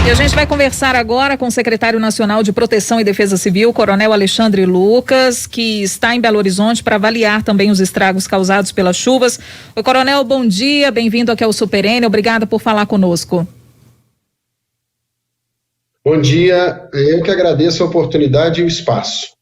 E a gente vai conversar agora com o secretário nacional de Proteção e Defesa Civil, Coronel Alexandre Lucas, que está em Belo Horizonte para avaliar também os estragos causados pelas chuvas. Oi, Coronel, bom dia, bem-vindo aqui ao Super N, obrigada por falar conosco. Bom dia, eu que agradeço a oportunidade e o espaço.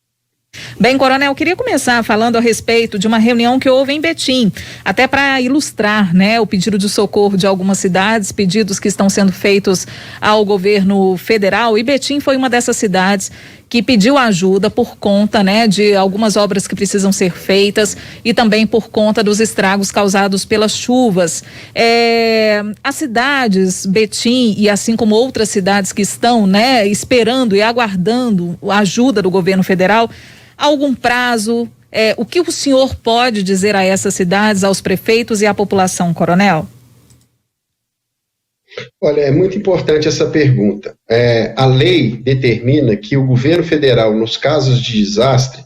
Bem, Coronel, queria começar falando a respeito de uma reunião que houve em Betim, até para ilustrar, né, o pedido de socorro de algumas cidades, pedidos que estão sendo feitos ao governo federal, e Betim foi uma dessas cidades que pediu ajuda por conta, né, de algumas obras que precisam ser feitas e também por conta dos estragos causados pelas chuvas. As cidades, Betim e assim como outras cidades que estão, né, esperando e aguardando a ajuda do governo federal, algum prazo? O que o senhor pode dizer a essas cidades, aos prefeitos e à população, Coronel? Olha, é muito importante essa pergunta. A lei determina que o governo federal, nos casos de desastre,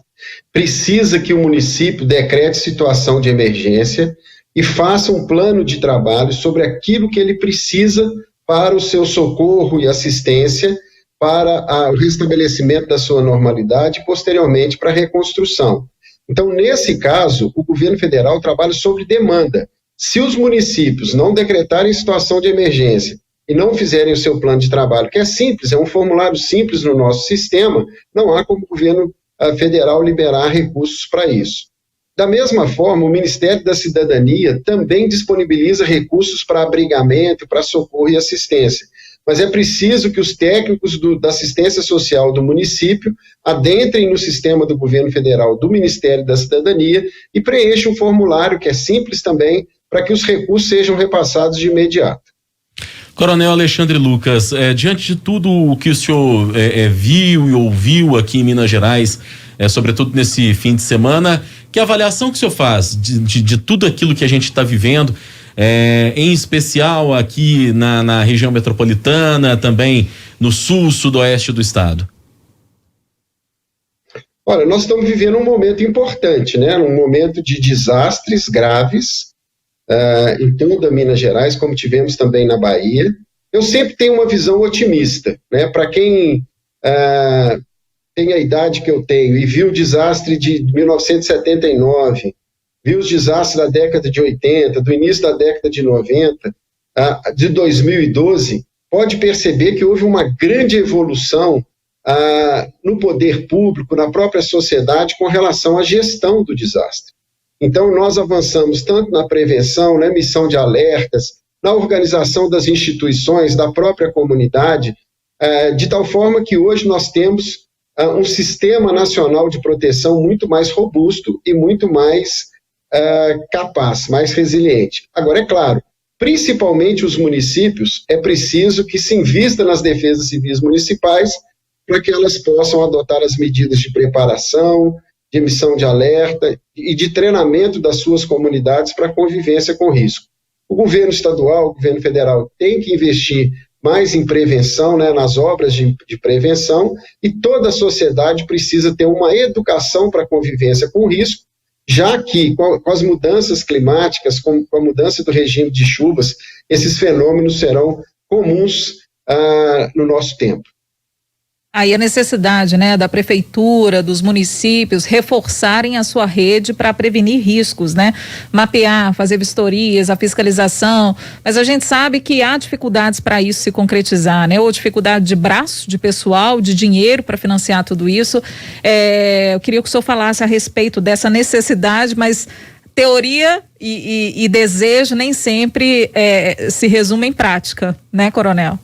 precisa que o município decrete situação de emergência e faça um plano de trabalho sobre aquilo que ele precisa para o seu socorro e assistência, para o restabelecimento da sua normalidade e, posteriormente, para a reconstrução. Então, nesse caso, o governo federal trabalha sobre demanda. Se os municípios não decretarem situação de emergência e não fizerem o seu plano de trabalho, que é simples, é um formulário simples no nosso sistema, não há como o governo federal liberar recursos para isso. Da mesma forma, o Ministério da Cidadania também disponibiliza recursos para abrigamento, para socorro e assistência. Mas é preciso que os técnicos da assistência social do município adentrem no sistema do governo federal, do Ministério da Cidadania, e preencham um formulário que é simples também, para que os recursos sejam repassados de imediato. Coronel Alexandre Lucas, diante de tudo o que o senhor viu e ouviu aqui em Minas Gerais, sobretudo nesse fim de semana, que avaliação que o senhor faz de tudo aquilo que a gente está vivendo, em especial aqui na região metropolitana, também no sul, sudoeste do estado? Olha, nós estamos vivendo um momento importante, né? Um momento de desastres graves, em toda Minas Gerais, como tivemos também na Bahia. Eu sempre tenho uma visão otimista, né? Para quem tem a idade que eu tenho e viu o desastre de 1979, viu os desastres da década de 80, do início da década de 90, de 2012, pode perceber que houve uma grande evolução no poder público, na própria sociedade, com relação à gestão do desastre. Então, nós avançamos tanto na prevenção, na emissão de alertas, na organização das instituições, da própria comunidade, de tal forma que hoje nós temos um sistema nacional de proteção muito mais robusto e muito mais capaz, mais resiliente. Agora, é claro, principalmente os municípios, é preciso que se invista nas defesas civis municipais para que elas possam adotar as medidas de preparação, de emissão de alerta e de treinamento das suas comunidades para convivência com risco. O governo estadual, o governo federal tem que investir mais em prevenção, né, nas obras de prevenção, e toda a sociedade precisa ter uma educação para a convivência com risco, já que com as mudanças climáticas, com a mudança do regime de chuvas, esses fenômenos serão comuns no nosso tempo. Aí a necessidade, né, da prefeitura, dos municípios reforçarem a sua rede para prevenir riscos, né? Mapear, fazer vistorias, a fiscalização, mas a gente sabe que há dificuldades para isso se concretizar, né? Ou dificuldade de braço, de pessoal, de dinheiro para financiar tudo isso. Eu queria que o senhor falasse a respeito dessa necessidade, mas teoria e desejo nem sempre se resume em prática, né, Coronel?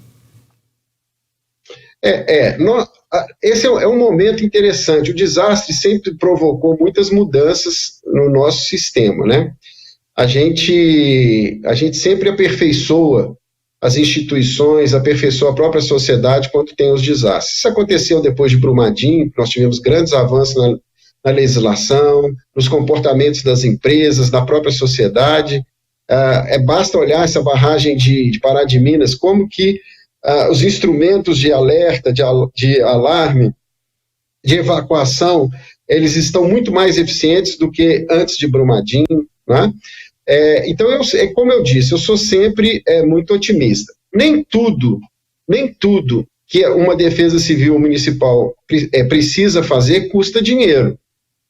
Esse é um momento interessante. O desastre sempre provocou muitas mudanças no nosso sistema, né? A gente sempre aperfeiçoa as instituições, aperfeiçoa a própria sociedade quando tem os desastres. Isso aconteceu depois de Brumadinho, nós tivemos grandes avanços na legislação, nos comportamentos das empresas, da própria sociedade. Basta olhar essa barragem de Pará de Minas, como que os instrumentos de alerta, de alarme, de evacuação, eles estão muito mais eficientes do que antes de Brumadinho, né? Então, como eu disse, eu sou sempre muito otimista. Nem tudo nem tudo que uma defesa civil municipal precisa fazer custa dinheiro.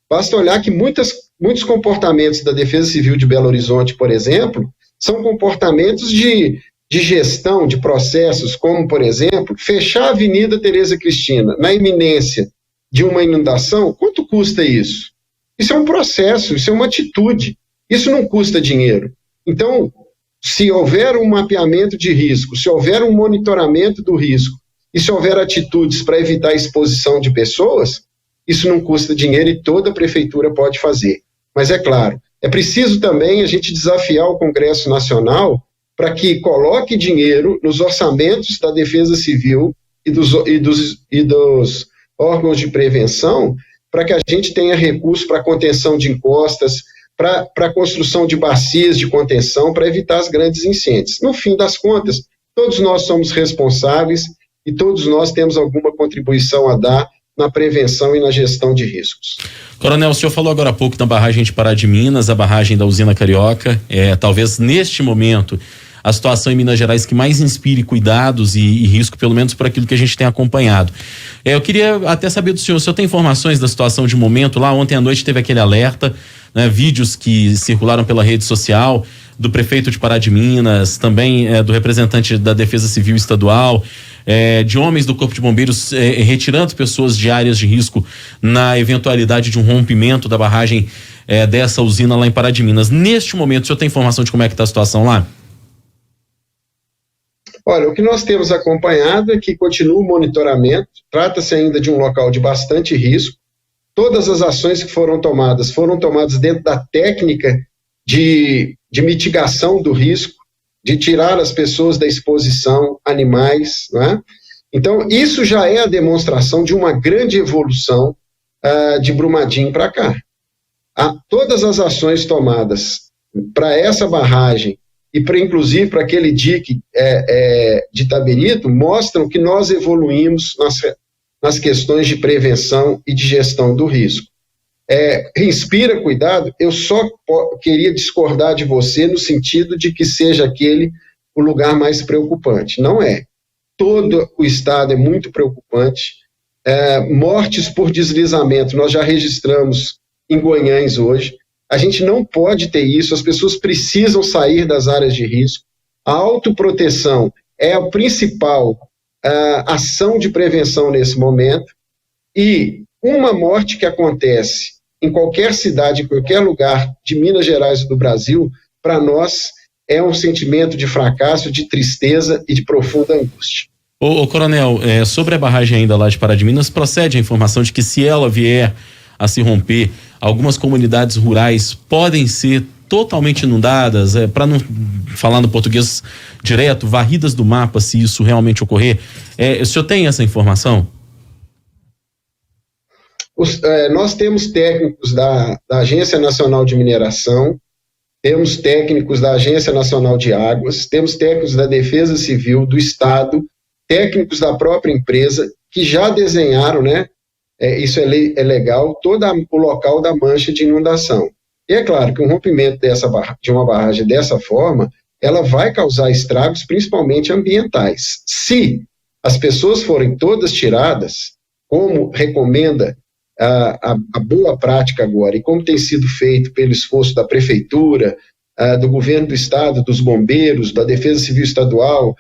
Basta olhar que muitos comportamentos da Defesa Civil de Belo Horizonte, por exemplo, são comportamentos de gestão de processos, como, por exemplo, fechar a Avenida Tereza Cristina na iminência de uma inundação. Quanto custa isso? Isso é um processo, isso é uma atitude, isso não custa dinheiro. Então, se houver um mapeamento de risco, se houver um monitoramento do risco, e se houver atitudes para evitar a exposição de pessoas, isso não custa dinheiro e toda a prefeitura pode fazer. Mas é claro, é preciso também a gente desafiar o Congresso Nacional para que coloque dinheiro nos orçamentos da Defesa Civil e dos órgãos de prevenção, para que a gente tenha recursos para contenção de encostas, para a construção de bacias de contenção, para evitar os grandes incêndios. No fim das contas, todos nós somos responsáveis e todos nós temos alguma contribuição a dar na prevenção e na gestão de riscos. Coronel, o senhor falou agora há pouco da barragem de Pará de Minas, a barragem da usina Carioca, talvez neste momento a situação em Minas Gerais que mais inspire cuidados e risco, pelo menos por aquilo que a gente tem acompanhado. Eu queria até saber do senhor, o senhor tem informações da situação de momento lá? Ontem à noite teve aquele alerta, né, vídeos que circularam pela rede social do prefeito de Pará de Minas, também do representante da Defesa Civil Estadual, de homens do Corpo de Bombeiros retirando pessoas de áreas de risco na eventualidade de um rompimento da barragem dessa usina lá em Pará de Minas. Neste momento, o senhor tem informação de como é que está a situação lá? Olha, o que nós temos acompanhado é que continua o monitoramento, trata-se ainda de um local de bastante risco. Todas as ações que foram tomadas dentro da técnica de mitigação do risco, de tirar as pessoas da exposição, animais, né? Então, isso já é a demonstração de uma grande evolução de Brumadinho para cá. Todas as ações tomadas para essa barragem e inclusive para aquele dique de Itabirito mostram que nós evoluímos nas questões de prevenção e de gestão do risco. Inspira cuidado, eu só queria discordar de você no sentido de que seja aquele o lugar mais preocupante. Não é. Todo o estado é muito preocupante. Mortes por deslizamento, nós já registramos em Guanhães hoje. A gente não pode ter isso, as pessoas precisam sair das áreas de risco. A autoproteção é a principal ação de prevenção nesse momento, e uma morte que acontece em qualquer cidade, em qualquer lugar de Minas Gerais e do Brasil, para nós é um sentimento de fracasso, de tristeza e de profunda angústia. Ô Coronel, sobre a barragem ainda lá de Pará de Minas, procede a informação de que se ela vier a se romper, algumas comunidades rurais podem ser totalmente inundadas, para não falar no português direto, varridas do mapa, se isso realmente ocorrer. O senhor tem essa informação? Nós temos técnicos da Agência Nacional de Mineração, temos técnicos da Agência Nacional de Águas, temos técnicos da Defesa Civil do Estado, técnicos da própria empresa, que já desenharam, né? Isso é legal, todo o local da mancha de inundação. E é claro que um rompimento de uma barragem dessa forma, ela vai causar estragos, principalmente ambientais. Se as pessoas forem todas tiradas, como recomenda a boa prática agora, e como tem sido feito pelo esforço da Prefeitura, do Governo do Estado, dos bombeiros, da Defesa Civil Estadual,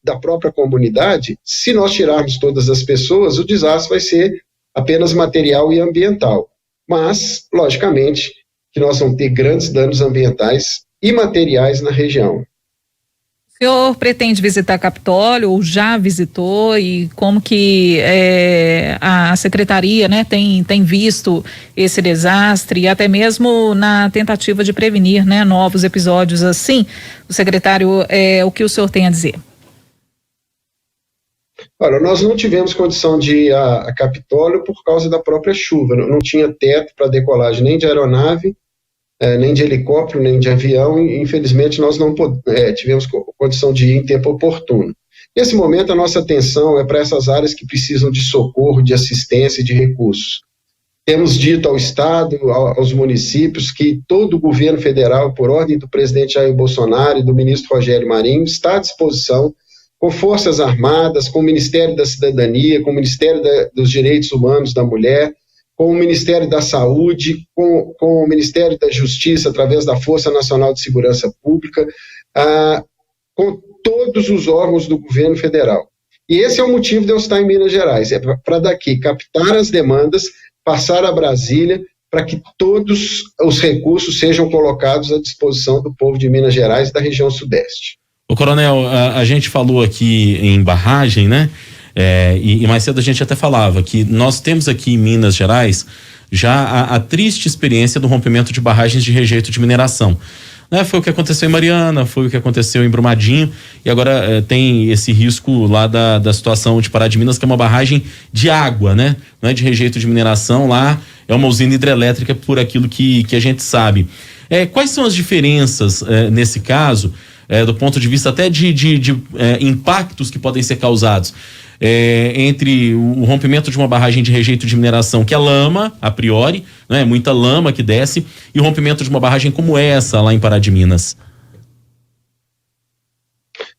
da própria comunidade, se nós tirarmos todas as pessoas, o desastre vai ser apenas material e ambiental. Mas, logicamente, que nós vamos ter grandes danos ambientais e materiais na região. O senhor pretende visitar Capitólio ou já visitou, e como que a secretaria, né, tem visto esse desastre e até mesmo na tentativa de prevenir, né, novos episódios assim? O secretário, o que o senhor tem a dizer? Olha, nós não tivemos condição de ir a Capitólio por causa da própria chuva, não tinha teto para decolagem nem de aeronave, nem de helicóptero, nem de avião, e infelizmente nós não tivemos condição de ir em tempo oportuno. Nesse momento a nossa atenção é para essas áreas que precisam de socorro, de assistência e de recursos. Temos dito ao Estado, aos municípios, que todo o governo federal, por ordem do presidente Jair Bolsonaro e do ministro Rogério Marinho, está à disposição com Forças Armadas, com o Ministério da Cidadania, com o Ministério dos Direitos Humanos da Mulher, com o Ministério da Saúde, com o Ministério da Justiça, através da Força Nacional de Segurança Pública, com todos os órgãos do governo federal. E esse é o motivo de eu estar em Minas Gerais, é para daqui captar as demandas, passar a Brasília, para que todos os recursos sejam colocados à disposição do povo de Minas Gerais e da região Sudeste. Ô, Coronel, a gente falou aqui em barragem, né? E mais cedo a gente até falava que nós temos aqui em Minas Gerais já a triste experiência do rompimento de barragens de rejeito de mineração. Né? Foi o que aconteceu em Mariana, foi o que aconteceu em Brumadinho, e agora tem esse risco lá da situação de Pará de Minas, que é uma barragem de água, né? Não é de rejeito de mineração, lá é uma usina hidrelétrica, por aquilo que a gente sabe. Quais são as diferenças nesse caso, do ponto de vista até de impactos que podem ser causados entre o rompimento de uma barragem de rejeito de mineração, que é lama, a priori, né, muita lama que desce, e o rompimento de uma barragem como essa lá em Pará de Minas?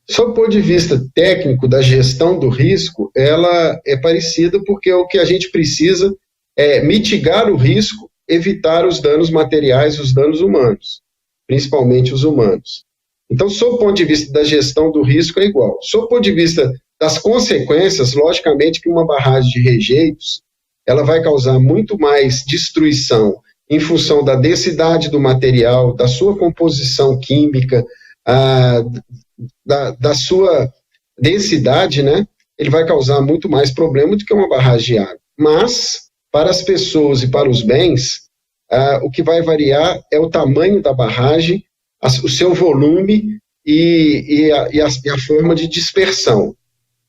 Sob o ponto de vista técnico da gestão do risco, ela é parecida, porque o que a gente precisa é mitigar o risco, evitar os danos materiais, os danos humanos, principalmente os humanos. Então, sob o ponto de vista da gestão do risco, é igual. Sob o ponto de vista das consequências, logicamente que uma barragem de rejeitos, ela vai causar muito mais destruição em função da densidade do material, da sua composição química, da sua densidade, né? Ele vai causar muito mais problema do que uma barragem de água. Mas, para as pessoas e para os bens, o que vai variar é o tamanho da barragem, o seu volume e a forma de dispersão.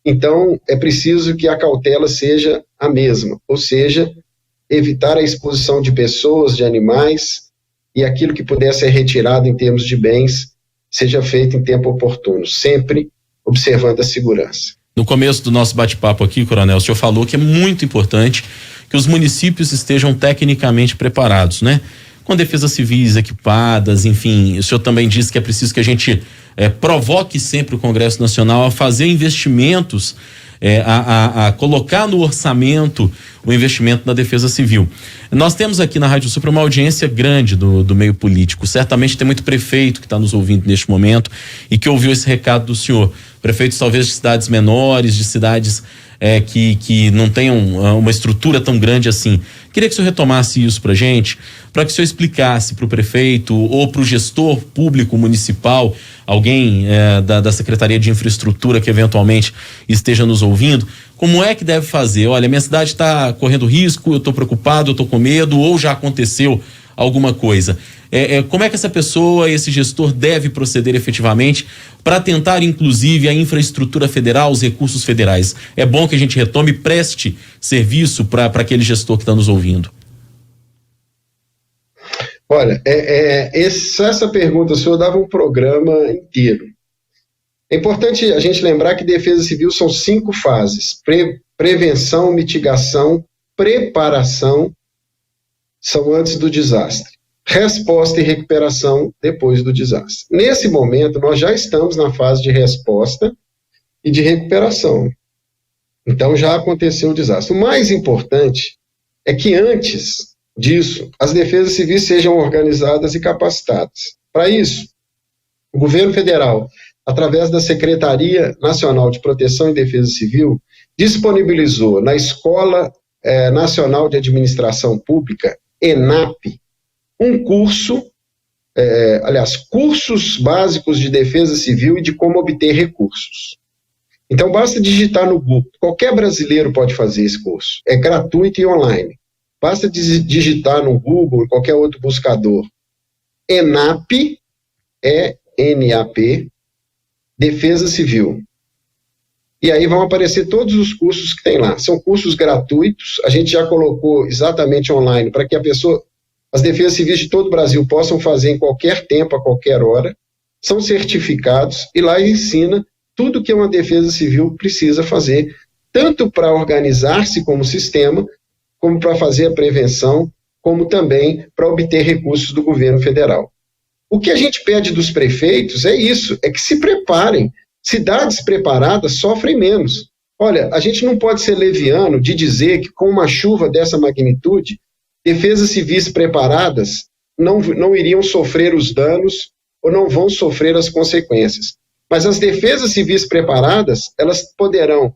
Então, é preciso que a cautela seja a mesma, ou seja, evitar a exposição de pessoas, de animais, e aquilo que puder ser retirado em termos de bens, seja feito em tempo oportuno, sempre observando a segurança. No começo do nosso bate-papo aqui, Coronel, o senhor falou que é muito importante que os municípios estejam tecnicamente preparados, né? Com defesas civis equipadas, enfim, o senhor também disse que é preciso que a gente provoque sempre o Congresso Nacional a fazer investimentos, a colocar no orçamento o investimento na defesa civil. Nós temos aqui na Rádio Supra uma audiência grande do meio político, certamente tem muito prefeito que está nos ouvindo neste momento e que ouviu esse recado do senhor, prefeitos talvez de cidades menores, de cidades que não tenham uma estrutura tão grande assim. Queria que o senhor retomasse isso para a gente, para que o senhor explicasse para o prefeito ou para o gestor público municipal, alguém da Secretaria de Infraestrutura que eventualmente esteja nos ouvindo, como é que deve fazer? Olha, minha cidade está correndo risco, eu estou preocupado, eu estou com medo, ou já aconteceu alguma coisa. Como é que essa pessoa, esse gestor deve proceder efetivamente para tentar, inclusive, a infraestrutura federal, os recursos federais? É bom que a gente retome e preste serviço para aquele gestor que está nos ouvindo. Olha, essa pergunta, o senhor dava um programa inteiro. É importante a gente lembrar que defesa civil são 5 fases: prevenção, mitigação, preparação, são antes do desastre. Resposta e recuperação depois do desastre. Nesse momento, nós já estamos na fase de resposta e de recuperação. Então, já aconteceu o desastre. O mais importante é que antes disso, as defesas civis sejam organizadas e capacitadas. Para isso, o governo federal, através da Secretaria Nacional de Proteção e Defesa Civil, disponibilizou na Escola Nacional de Administração Pública, ENAP, um curso, cursos básicos de defesa civil e de como obter recursos. Então, basta digitar no Google, qualquer brasileiro pode fazer esse curso, é gratuito e online. Basta digitar no Google, em qualquer outro buscador, ENAP, E-N-A-P, Defesa Civil. E aí vão aparecer todos os cursos que tem lá. São cursos gratuitos, a gente já colocou exatamente online para que as defesas civis de todo o Brasil possam fazer em qualquer tempo, a qualquer hora. São certificados e lá ensina tudo que uma defesa civil precisa fazer, tanto para organizar-se como sistema, como para fazer a prevenção, como também para obter recursos do governo federal. O que a gente pede dos prefeitos é isso, é que se preparem, Cidades preparadas sofrem menos. Olha, a gente não pode ser leviano de dizer que com uma chuva dessa magnitude, defesas civis preparadas não iriam sofrer os danos ou não vão sofrer as consequências. Mas as defesas civis preparadas, elas poderão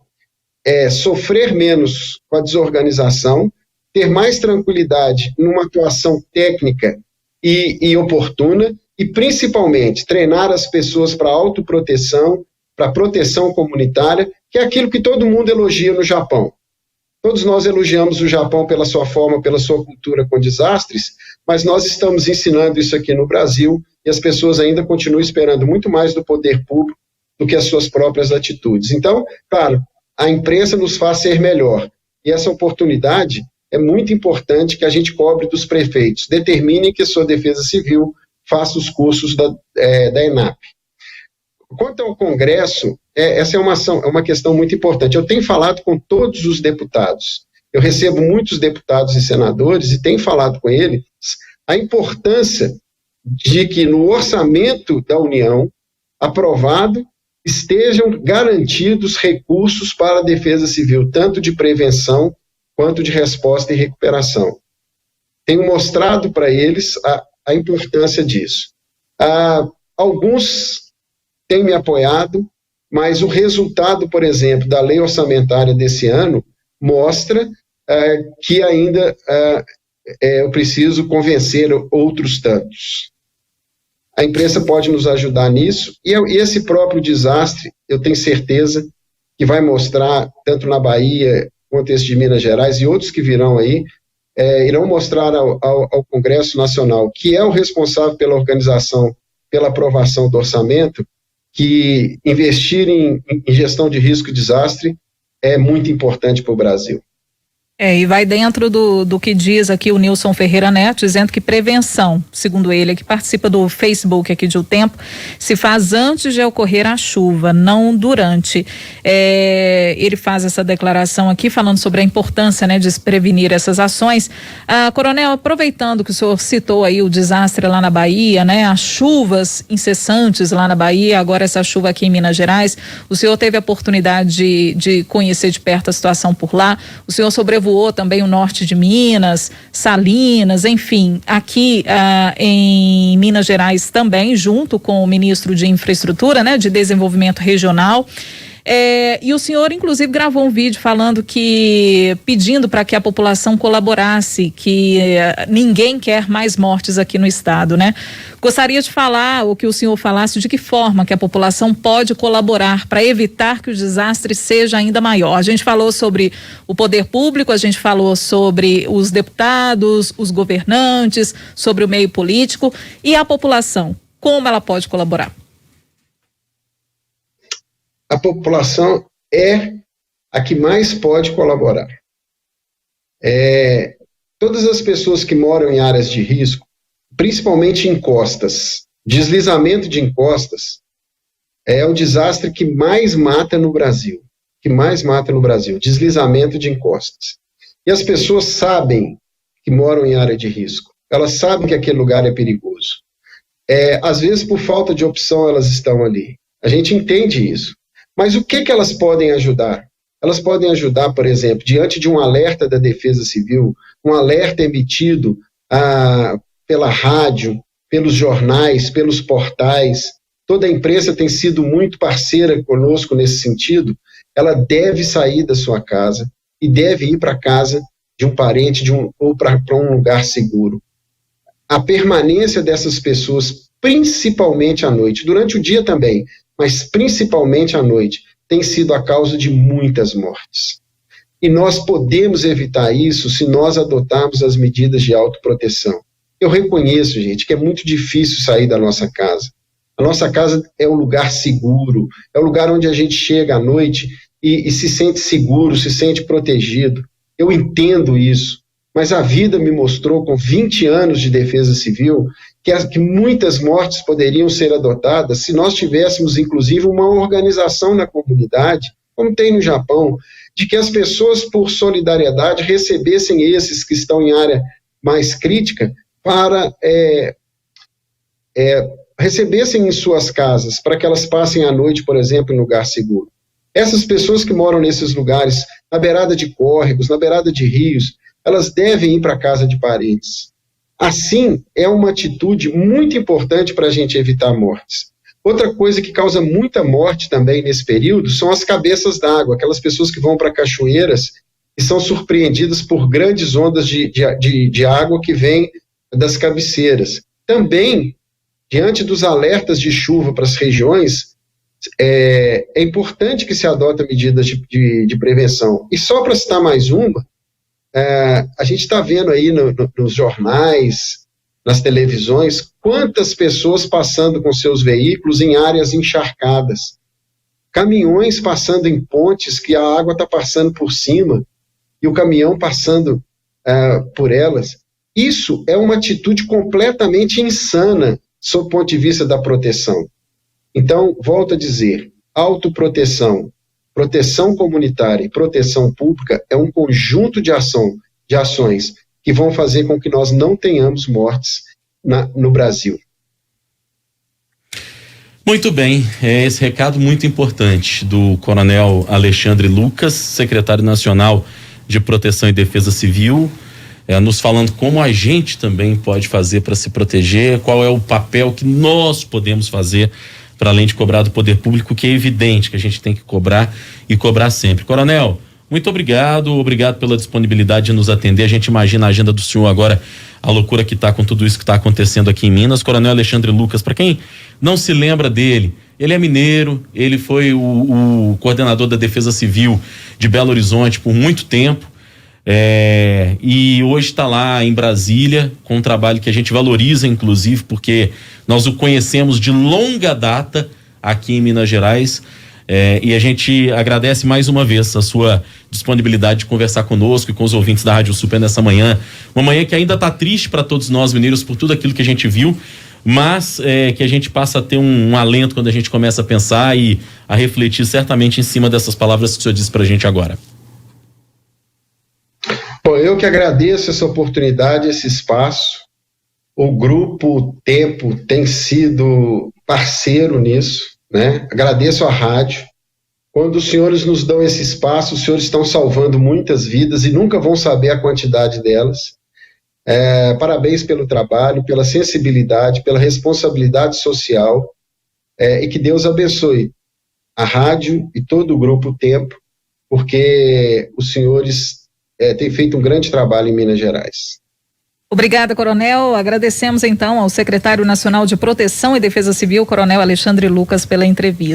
sofrer menos com a desorganização, ter mais tranquilidade numa atuação técnica e oportuna, e principalmente treinar as pessoas para autoproteção, para proteção comunitária, que é aquilo que todo mundo elogia no Japão. Todos nós elogiamos o Japão pela sua forma, pela sua cultura com desastres, mas nós estamos ensinando isso aqui no Brasil e as pessoas ainda continuam esperando muito mais do poder público do que as suas próprias atitudes. Então, claro, a imprensa nos faz ser melhor, e essa oportunidade é muito importante que a gente cobre dos prefeitos, determine que a sua defesa civil faça os cursos da ENAP. Quanto ao Congresso, essa é uma questão muito importante. Eu tenho falado com todos os deputados, eu recebo muitos deputados e senadores e tenho falado com eles a importância de que no orçamento da União, aprovado, estejam garantidos recursos para a defesa civil, tanto de prevenção quanto de resposta e recuperação. Tenho mostrado para eles a importância disso. Alguns têm me apoiado, mas o resultado, por exemplo, da lei orçamentária desse ano mostra que ainda eu preciso convencer outros tantos. A imprensa pode nos ajudar nisso, e esse próprio desastre, eu tenho certeza que vai mostrar, tanto na Bahia, quanto esse de Minas Gerais, e outros que virão aí, irão mostrar ao Congresso Nacional, que é o responsável pela organização, pela aprovação do orçamento, que investir em gestão de risco e desastre é muito importante para o Brasil. E vai dentro do que diz aqui o Nilson Ferreira Neto, dizendo que prevenção, segundo ele, que participa do Facebook aqui de O Tempo, se faz antes de ocorrer a chuva, não durante. Ele faz essa declaração aqui falando sobre a importância, né, de se prevenir essas ações. Coronel, aproveitando que o senhor citou aí o desastre lá na Bahia, né, as chuvas incessantes lá na Bahia, agora essa chuva aqui em Minas Gerais, o senhor teve a oportunidade de conhecer de perto a situação por lá, o senhor sobrevoou também o norte de Minas, Salinas, enfim, aqui em Minas Gerais também, junto com o ministro de Infraestrutura, né, de Desenvolvimento Regional. E o senhor, inclusive, gravou um vídeo pedindo para que a população colaborasse, que ninguém quer mais mortes aqui no estado, né? Gostaria de falar, ou que o senhor falasse, de que forma que a população pode colaborar para evitar que o desastre seja ainda maior. A gente falou sobre o poder público, a gente falou sobre os deputados, os governantes, sobre o meio político, e a população, como ela pode colaborar? A população é a que mais pode colaborar. Todas as pessoas que moram em áreas de risco, principalmente encostas, deslizamento de encostas, é o desastre que mais mata no Brasil. Deslizamento de encostas. E as pessoas sabem que moram em área de risco. Elas sabem que aquele lugar é perigoso. Às vezes, por falta de opção, elas estão ali. A gente entende isso. Mas o que elas podem ajudar? Elas podem ajudar, por exemplo, diante de um alerta da Defesa Civil, um alerta emitido pela rádio, pelos jornais, pelos portais. Toda a imprensa tem sido muito parceira conosco nesse sentido. Ela deve sair da sua casa e deve ir para a casa de um parente ou para um lugar seguro. A permanência dessas pessoas, principalmente à noite, durante o dia também, mas principalmente à noite, tem sido a causa de muitas mortes. E nós podemos evitar isso se nós adotarmos as medidas de autoproteção. Eu reconheço, gente, que é muito difícil sair da nossa casa. A nossa casa é um lugar seguro, é um lugar onde a gente chega à noite e se sente seguro, se sente protegido. Eu entendo isso, mas a vida me mostrou, com 20 anos de defesa civil, que muitas mortes poderiam ser adotadas se nós tivéssemos, inclusive, uma organização na comunidade, como tem no Japão, de que as pessoas, por solidariedade, recebessem esses que estão em área mais crítica para recebessem em suas casas, para que elas passem a noite, por exemplo, em lugar seguro. Essas pessoas que moram nesses lugares, na beirada de córregos, na beirada de rios, elas devem ir para a casa de parentes. Assim, é uma atitude muito importante para a gente evitar mortes. Outra coisa que causa muita morte também nesse período são as cabeças d'água, aquelas pessoas que vão para cachoeiras e são surpreendidas por grandes ondas de água que vêm das cabeceiras. Também, diante dos alertas de chuva para as regiões, é importante que se adotem medidas de prevenção. E só para citar mais uma, a gente está vendo aí nos jornais, nas televisões, quantas pessoas passando com seus veículos em áreas encharcadas, caminhões passando em pontes que a água está passando por cima e o caminhão passando por elas. Isso é uma atitude completamente insana sob o ponto de vista da proteção. Então, volto a dizer, autoproteção, proteção comunitária e proteção pública é um conjunto de ações que vão fazer com que nós não tenhamos mortes no Brasil. Muito bem, esse recado muito importante do Coronel Alexandre Lucas, secretário nacional de Proteção e Defesa Civil, nos falando como a gente também pode fazer para se proteger, qual é o papel que nós podemos fazer para além de cobrar do poder público, que é evidente que a gente tem que cobrar e cobrar sempre. Coronel, muito obrigado pela disponibilidade de nos atender. A gente imagina a agenda do senhor agora, a loucura que está com tudo isso que está acontecendo aqui em Minas. Coronel Alexandre Lucas, para quem não se lembra dele, ele é mineiro, ele foi o coordenador da Defesa Civil de Belo Horizonte por muito tempo, e hoje está lá em Brasília com um trabalho que a gente valoriza, inclusive, porque nós o conhecemos de longa data aqui em Minas Gerais. E a gente agradece mais uma vez a sua disponibilidade de conversar conosco e com os ouvintes da Rádio Super nessa manhã. Uma manhã que ainda está triste para todos nós mineiros por tudo aquilo que a gente viu, mas que a gente passa a ter um alento quando a gente começa a pensar e a refletir certamente em cima dessas palavras que o senhor disse para a gente agora. Bom, eu que agradeço essa oportunidade, esse espaço. O Grupo Tempo tem sido parceiro nisso, né? Agradeço a rádio. Quando os senhores nos dão esse espaço, os senhores estão salvando muitas vidas e nunca vão saber a quantidade delas. Parabéns pelo trabalho, pela sensibilidade, pela responsabilidade social, e que Deus abençoe a rádio e todo o Grupo Tempo, porque os senhores têm feito um grande trabalho em Minas Gerais. Obrigada, Coronel. Agradecemos então ao secretário nacional de Proteção e Defesa Civil, Coronel Alexandre Lucas, pela entrevista.